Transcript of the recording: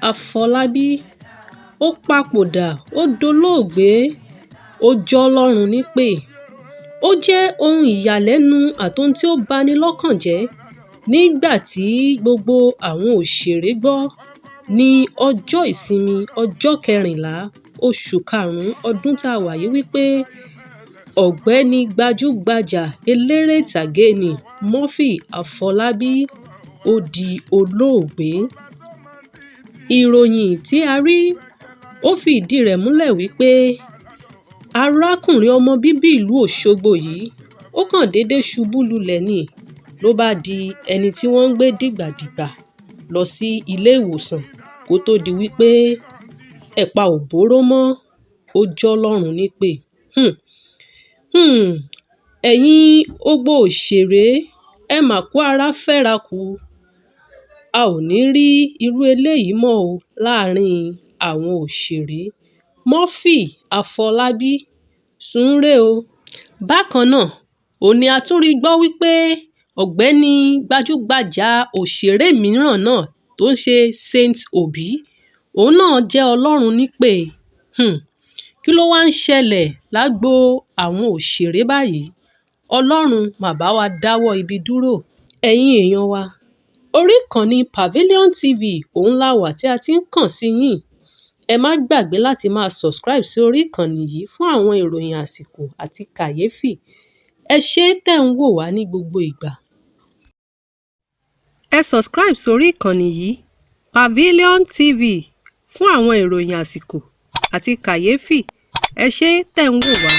Afolabi ó papòdà, ó dolóògbé, ó jọlọ́run nípè. Ó jẹ́ ohun ìyàlẹ́nu àtohun tí ó bani lọ́kàn jẹ́ nígbà tí gbogbo àwọn òṣèré gbọ́ ní ọjọ́ ìsinmi ọjọ́ 14 oṣù karùn-ún ọdún tá a wà yìí wípé ọ̀gbẹ́ni gbajúgbajà eléré ìtàgé ni Afolabi ó di olóògbé. Ìròyìn tí a rí ó fi ìdí rẹ̀ múlẹ̀ wípé arákùnrin ọmọ bíbí ìlú Òṣogbo yìí ó kàn déédé ṣubú lulẹ̀ ni ló bá di ẹni tí wọ́n ń gbé dìgbàdìgbà lọ sí ilé ìwòsàn kó tó di wípé ẹ̀pà ò bóró mọ́, ó jọlọ́run nípè. Ẹ̀yin ogbó òṣèré ẹ mà kú ara fẹ́ra kù. A ò ní rí irú eléyìí mọ́ o láàrin àwọn òṣèré. Afolabi súnré o. Bákan náà òní a tún rí gbọ́ wípé ọ̀gbẹ́ni gbajúgbajà òṣèré mìíràn náà tó ń ṣe Saint Obi òun náà jẹ́ ọlọ́run nípè. Kí ló wá ń ṣẹlẹ̀ lágbo àwọn òṣèré báyìí? Ọlọ́run mà bá wa dáwọ́ ibi dúró. Ẹ̀yin èèyàn wa, orí ìkànnì PAVILION TV òun la wà tí a ti ń kàn sí yín. Ẹ má gbàgbé láti máa subscribe sí orí ìkànnì yìí fún àwọn ìròyìn àsìkò àti kàyéfì. Ẹ ṣé tẹ̀ ń wò wá ní gbogbo ìgbà. Ẹ subscribe sórí ìkànnì yìí PAVILION TV fún àwọn ìròyìn àsìkò àti kàyéfì. Ẹ ṣé tẹ̀ ń wò wá.